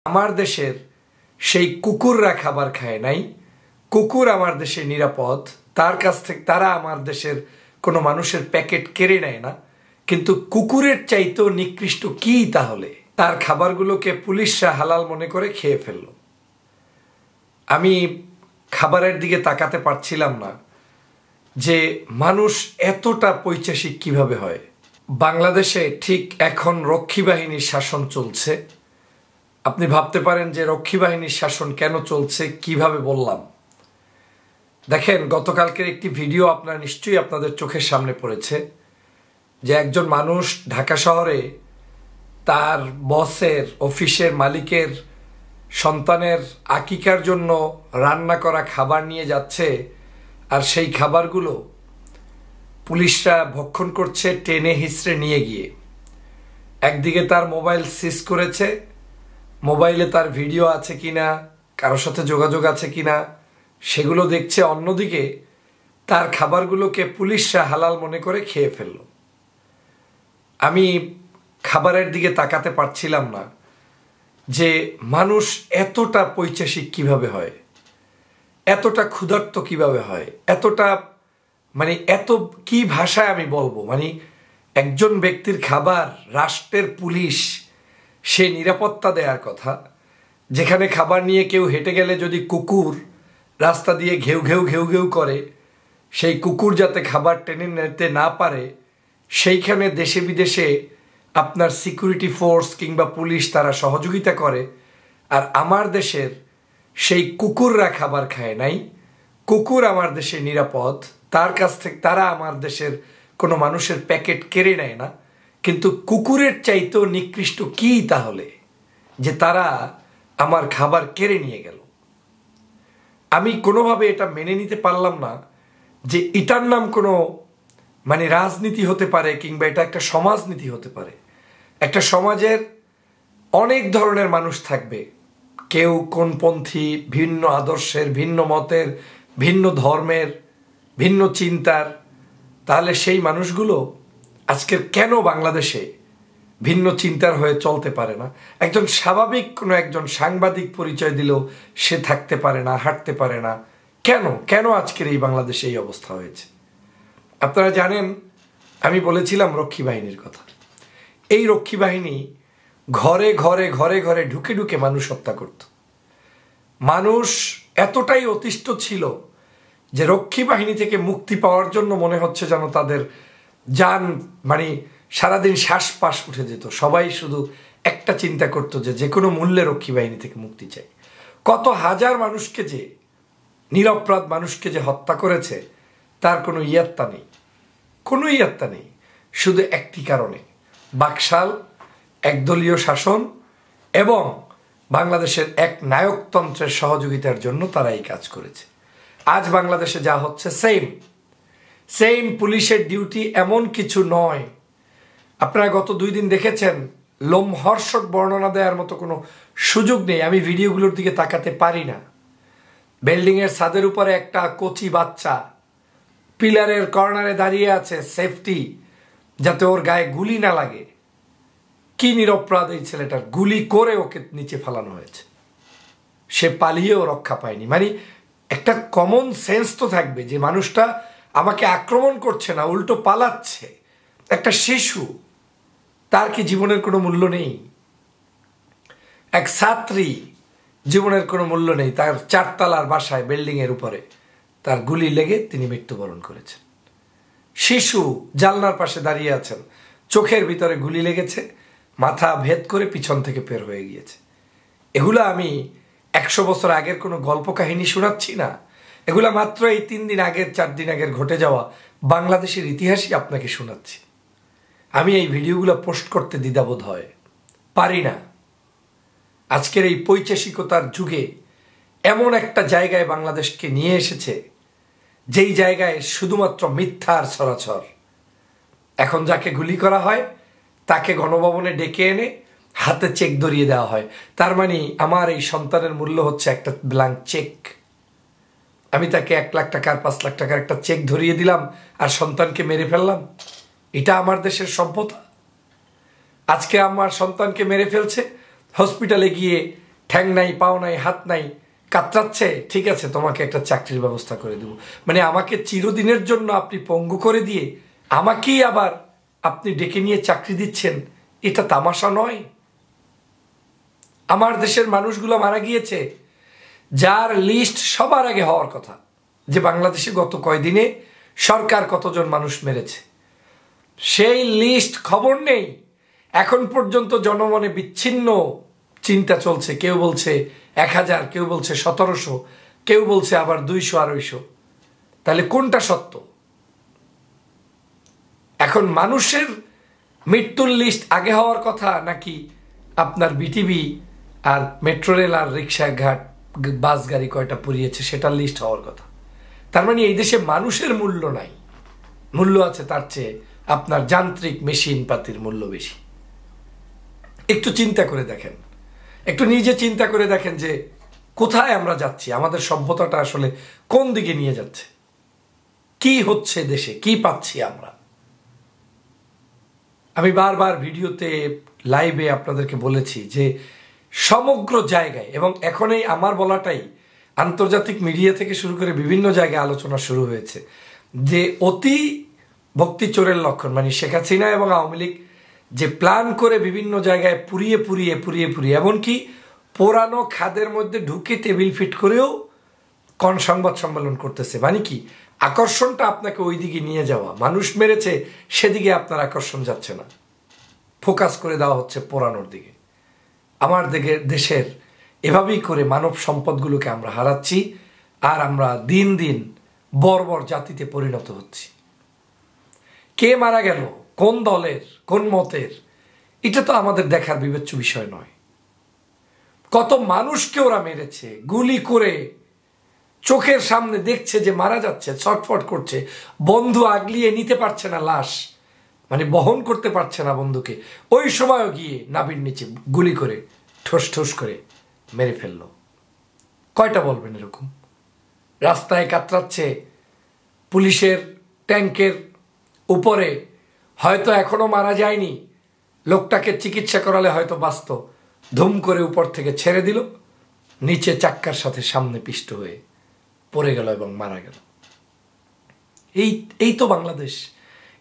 আমার দেশের সেই কুকুররা খাবার খায় নাই। কুকুর আমার দেশে নিরাপদ, তার কাছ থেকে তারা আমার দেশের কোনো মানুষের প্যাকেট কেড়ে নেয় না। কিন্তু কুকুরের চাইতেও নিকৃষ্ট কি তাহলে? তার খাবারগুলোকে পুলিশরা হালাল মনে করে খেয়ে ফেলল। আমি খাবারের দিকে তাকাতে পারছিলাম না যে মানুষ এতটা পৈশাচিক কিভাবে হয়। বাংলাদেশে ঠিক এখন রক্ষী বাহিনীর শাসন চলছে। আপনি ভাবতে পারেন যে রক্ষী বাহিনীর শাসন কেন চলছে, কিভাবে বললাম। দেখেন, গতকালকের একটি ভিডিও নিশ্চয়ই আপনাদের চোখের সামনে পড়েছে যে একজন মানুষ ঢাকা শহরে তার বসের, অফিসের মালিকের সন্তানের আকিকার জন্য রান্না করা খাবার নিয়ে যাচ্ছে, আর সেই খাবারগুলো পুলিশরা ভক্ষণ করছে টেনে হিঁচড়ে নিয়ে গিয়ে। একদিকে তার মোবাইল সিজ করেছে, মোবাইলে তার ভিডিও আছে কিনা, কারোর সাথে যোগাযোগ আছে কিনা সেগুলো দেখছে। অন্যদিকে তার খাবারগুলোকে পুলিশরা হালাল মনে করে খেয়ে ফেলল। আমি খাবারের দিকে তাকাতে পারছিলাম না যে মানুষ এতটা পৈশাচিক কিভাবে হয়, এতটা ক্ষুধার্ত কিভাবে হয়, এতটা এত কি ভাষায় আমি বলবো। একজন ব্যক্তির খাবার রাষ্ট্রের পুলিশ, সে নিরাপত্তা দেওয়ার কথা, যেখানে খাবার নিয়ে কেউ হেঁটে গেলে যদি কুকুর রাস্তা দিয়ে ঘেউ ঘেউ ঘেউ ঘেউ করে, সেই কুকুর যাতে খাবার টেনে নিতে না পারে, সেইখানে দেশে বিদেশে আপনার সিকিউরিটি ফোর্স কিংবা পুলিশ তারা সহযোগিতা করে। আর আমার দেশের সেই কুকুররা খাবার খায় নাই। কুকুর আমার দেশে নিরাপদ, তার কাছ থেকে তারা আমার দেশের কোনো মানুষের প্যাকেট কেড়ে নেয় না। কিন্তু কুকুরের চাইতেও নিকৃষ্ট কি তাহলে যে তারা আমার খাবার কেড়ে নিয়ে গেল? আমি কোনোভাবে এটা মেনে নিতে পারলাম না যে এটার নাম কোনো রাজনীতি হতে পারে কিংবা এটা একটা সমাজনীতি হতে পারে। একটা সমাজের অনেক ধরনের মানুষ থাকবে, কেউ কোনপন্থী, ভিন্ন আদর্শের, ভিন্ন মতের, ভিন্ন ধর্মের, ভিন্ন চিন্তার। তাহলে সেই মানুষগুলো আজকের কেন বাংলাদেশে ভিন্ন চিন্তার হয়ে চলতে পারে না? একজন স্বাভাবিক কোনো একজন সাংবাদিক পরিচয় দিলেও সে থাকতে পারে না, হাঁটতে পারে না। কেন কেন আজকের এই বাংলাদেশে এই অবস্থা হয়েছে? আপনারা জানেন, আমি বলেছিলাম রক্ষী বাহিনীর কথা। এই রক্ষী বাহিনী ঘরে ঘরে ঘরে ঘরে ঢুকে ঢুকে মানুষ হত্যা করত। মানুষ এতটাই অতিষ্ঠ ছিল যে রক্ষী বাহিনী থেকে মুক্তি পাওয়ার জন্য মনে হচ্ছে যেন তাদের যান সারাদিন শ্বাসপাস উঠে যেত। সবাই শুধু একটা চিন্তা করতো যে কোনো মূল্যে রক্ষী বাহিনী থেকে মুক্তি চাই। কত হাজার মানুষকে যে, নিরপরাধ মানুষকে যে হত্যা করেছে তার কোনো ইয়াত্তা নেই, কোনো ইয়াত্তা নেই। শুধু একটি কারণে, বাকশাল, একদলীয় শাসন এবং বাংলাদেশের এক নায়কতন্ত্রের সহযোগিতার জন্য তারা এই কাজ করেছে। আজ বাংলাদেশে যা হচ্ছে সেম পুলিশের ডিউটি এমন কিছু নয়। আপনারা গত 2 দিন দেখেছেন, লোমহর্ষক বর্ণনা দেওয়ার মতো কোনো সুযোগ নেই। আমি ভিডিওগুলোর দিকে তাকাতে পারি না। বিল্ডিংয়ের ছাদের উপরে একটা কচি বাচ্চা পিলারের কর্নারে দাঁড়িয়ে আছে, সেফটি, যাতে ওর গায়ে গুলি না লাগে। কি নিরপরাধ এই ছেলেটার, গুলি করে ওকে নিচে ফেলানো হয়েছে, সে পালিয়েও রক্ষা পায়নি। একটা কমন সেন্স তো থাকবে যে মানুষটা আমাকে আক্রমণ করছে না, উল্টো পালাচ্ছে। একটা শিশু, তার কি জীবনের কোনো মূল্য নেই? এক ছাত্রী, জীবনের কোনো মূল্য নেই। তার 4 তলার বাসায়, বিল্ডিংয়ের উপরে তার গুলি লেগে তিনি মৃত্যুবরণ করেছেন। শিশু জানলার পাশে দাঁড়িয়ে আছেন, চোখের ভিতরে গুলি লেগেছে, মাথা ভেদ করে পিছন থেকে বের হয়ে গিয়েছে। এগুলো আমি 100 বছর আগের কোনো গল্প কাহিনী শোনাচ্ছি না। এগুলা মাত্র এই 3 দিন আগের, 4 দিন আগের ঘটে যাওয়া বাংলাদেশের ইতিহাসই আপনাকে শোনাচ্ছি। আমি এই ভিডিওগুলো পোস্ট করতে দ্বিধাবোধ হয়, পারি না। আজকের এই পৈশাচিকতার যুগে এমন একটা জায়গায় বাংলাদেশকে নিয়ে এসেছে, যেই জায়গায় শুধুমাত্র মিথ্যার ছড়াছড়। এখন যাকে গুলি করা হয় তাকে গণভবনে ডেকে এনে হাতে চেক ধরিয়ে দেওয়া হয়। তার আমার এই সন্তানের মূল্য হচ্ছে একটা ব্ল্যাঙ্ক চেক। আমি তাকে 1 লাখ টাকার, 5 লাখ টাকার একটা চেক ধরিয়ে দিলাম আর সন্তানকে মেরে ফেললাম। এটা আমার দেশের সভ্যতা? আজকে আমার সন্তানকে মেরে ফেলছে, হসপিটালে গিয়ে ঠ্যাং নাই, পাও নাই, হাত নাই, কাতরাচ্ছে, ঠিক আছে তোমাকে একটা চাকরির ব্যবস্থা করে দেব। মানে আমাকে চিরদিনের জন্য আপনি পঙ্গু করে দিয়ে আমাকেই আবার আপনি ডেকে নিয়ে চাকরি দিচ্ছেন, এটা তামাশা নয়? আমার দেশের মানুষগুলো মারা গিয়েছে, যার লিস্ট সবার আগে হওয়ার কথা, যে বাংলাদেশে গত কয়দিনে সরকার কতজন মানুষ মেরেছে, সেই লিস্ট খবর নেই। এখন পর্যন্ত জনমনে বিচ্ছিন্ন চিন্তা চলছে। কেউ বলছে 1000, কেউ বলছে 1700, কেউ বলছে আবার 200-250। তাহলে কোনটা সত্য? এখন মানুষের মৃত্যুর লিস্ট আগে হওয়ার কথা, নাকি আপনার বিটিভি আর মেট্রো রেল আর রিক্সা ঘাট বাস গাড়ি কয়টা পুড়িয়েছে সেটার লিস্ট হওয়ার কথা? তার মানে এই দেশে মানুষের মূল্য নাই, মূল্য আছে তার চেয়ে আপনার যান্ত্রিক মেশিন পাতির মূল্য বেশি। একটু চিন্তা করে দেখেন, একটু নিজে চিন্তা করে দেখেন যে কোথায় আমরা যাচ্ছি, আমাদের সভ্যতাটা আসলে কোন দিকে নিয়ে যাচ্ছে, কি হচ্ছে দেশে, কি পাচ্ছি আমরা। আমি বারবার ভিডিওতে, লাইভে আপনাদেরকে বলেছি যে সমগ্র জায়গায়, এবং এখন এই আমার বলাটাই আন্তর্জাতিক মিডিয়া থেকে শুরু করে বিভিন্ন জায়গায় আলোচনা শুরু হয়েছে, যে অতি ভক্তি চোরের লক্ষণ। মানে শেখ হাসিনা এবং আওয়ামী লীগ যে প্ল্যান করে বিভিন্ন জায়গায় পুড়িয়ে পুড়িয়ে পুড়িয়ে পুড়িয়ে, এমনকি পোড়ানো খাদের মধ্যে ঢুকে টেবিল ফিট করেও সংবাদ সম্মেলন করতেছে। মানে কি, আকর্ষণটা আপনাকে ওই দিকে নিয়ে যাওয়া, মানুষ মেরেছে সেদিকে আপনার আকর্ষণ যাচ্ছে না, ফোকাস করে দেওয়া হচ্ছে পোড়ানোর দিকে। আমার দেশের এভাবেই করে মানব সম্পদগুলোকে আমরা হারাচ্ছি, আর আমরা দিন দিন বর্বর জাতিতে পরিণত হচ্ছি। কে মারা গেল, কোন দলের, কোন মতের, এটা তো আমাদের দেখার বিবেচ্য বিষয় নয়। কত মানুষকে ওরা মেরেছে গুলি করে, চোখের সামনে দেখছে যে মারা যাচ্ছে, ছটফট করছে, বন্ধু আগলিয়ে নিতে পারছে না লাশ, মানে বহন করতে পারছে না বন্ধুকে, ওই সময়ও গিয়ে নাভির নিচে গুলি করে ঠোস ঠোস করে মেরে ফেললো। কয়টা বলবেন এরকম? রাস্তায় কাতরাচ্ছে, পুলিশের ট্যাঙ্কের উপরে, হয়তো এখনো মারা যায়নি, লোকটাকে চিকিৎসা করালে হয়তো বাঁচত, ধুম করে উপর থেকে ছেড়ে দিল, নিচে চাক্কার সাথে সামনে পিষ্ট হয়ে পড়ে গেল এবং মারা গেল। এই তো বাংলাদেশ।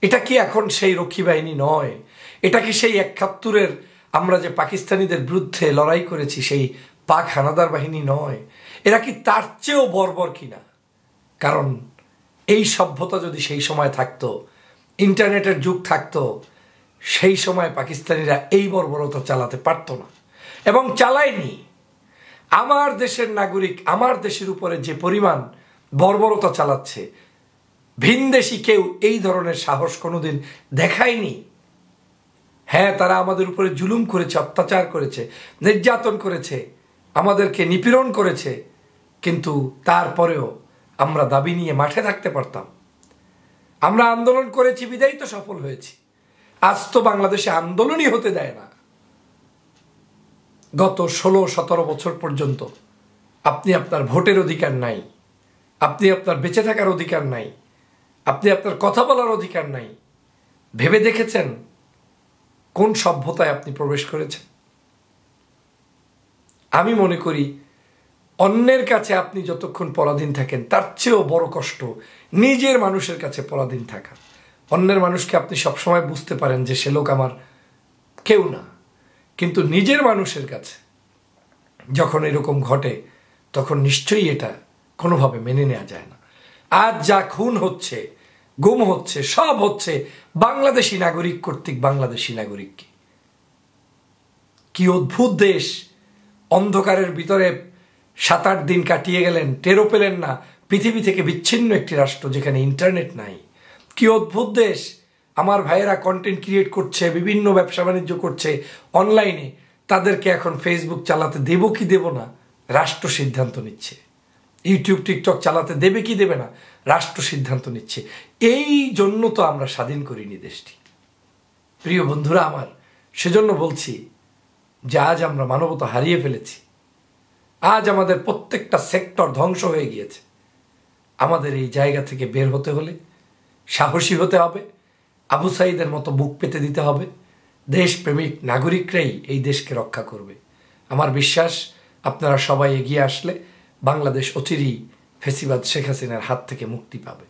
এটা কি এখন সেই রক্ষী বাহিনী নয়? এটা কি সেই 71-এর আমরা যে পাকিস্তানিদের বিরুদ্ধে লড়াই করেছি সেই পাক হানাদার বাহিনী নয়? এরা কি তার চেয়েও বর্বর কিনা? কারণ এই সভ্যতা যদি সেই সময় থাকতো, ইন্টারনেটের যুগ থাকতো, সেই সময় পাকিস্তানিরা এই বর্বরতা চালাতে পারতো না, এবং চালায়নি। আমার দেশের নাগরিক আমার দেশের উপরে যে পরিমাণ বর্বরতা চালাচ্ছে, ভিনদেশি কেউ এই ধরনের সাহস কোনোদিন দেখায়নি। হ্যাঁ, তারা আমাদের উপরে জুলুম করেছে, অত্যাচার করেছে, নির্যাতন করেছে, আমাদেরকে নিপীড়ন করেছে, কিন্তু তারপরেও আমরা দাবি নিয়ে মাঠে থাকতে পারতাম। আমরা আন্দোলন করেছি বিদায়ী তো সফল হয়েছি। আজ তো বাংলাদেশে আন্দোলনই হতে দেয় না। গত 16-17 বছর পর্যন্ত আপনি আপনার ভোটের অধিকার নাই, আপনি আপনার বেঁচে থাকার অধিকার নাই, আপনি আপনার কথা বলার অধিকার নাই। ভেবে দেখেছেন কোন সভ্যতায় আপনি প্রবেশ করেছেন? আমি মনে করি অন্যের কাছে আপনি যতক্ষণ পরাধীন থাকেন, তার চেয়েও বড় কষ্ট নিজের মানুষের কাছে পরাধীন থাকা। অন্যের মানুষকে আপনি সবসময় বুঝতে পারেন যে সে লোক আমার কেউ না, কিন্তু নিজের মানুষের কাছে যখন এরকম ঘটে, তখন নিশ্চয়ই এটা কোনোভাবে মেনে নেওয়া যায় না। আজ যা খুন হচ্ছে, গুম হচ্ছে, সব হচ্ছে বাংলাদেশি নাগরিক কর্তৃক বাংলাদেশি নাগরিককে। কি অদ্ভুত দেশ! অন্ধকারের ভিতরে 7-8 দিন কাটিয়ে গেলেন, টেরও পেলেন না পৃথিবী থেকে বিচ্ছিন্ন একটি রাষ্ট্র যেখানে ইন্টারনেট নাই। কি অদ্ভুত দেশ! আমার ভাইয়েরা কন্টেন্ট ক্রিয়েট করছে, বিভিন্ন ব্যবসা বাণিজ্য করছে অনলাইনে, তাদেরকে এখন ফেসবুক চালাতে দেব কি দেব না রাষ্ট্র সিদ্ধান্ত নিচ্ছে। ইউটিউব টিকটক চালাতে দেবে কি দেবে না রাষ্ট্র সিদ্ধান্ত নিচ্ছে। এই জন্য তো আমরা স্বাধীন করিনি দেশটি। প্রিয় বন্ধুরা আমার, সেজন্য বলছি যে আজ আমরা মানবতা হারিয়ে ফেলেছি। আজ আমাদের প্রত্যেকটা সেক্টর ধ্বংস হয়ে গিয়েছে। আমাদের এই জায়গা থেকে বের হতে হলে সাহসী হতে হবে, আবু সাঈদের মতো বুক পেতে দিতে হবে। দেশপ্রেমিক নাগরিকরাই এই দেশকে রক্ষা করবে। আমার বিশ্বাস আপনারা সবাই এগিয়ে আসলে বাংলাদেশ অচিরেই ফেসিবাদ শেখ হাসিনার হাত থেকে মুক্তি পাবে।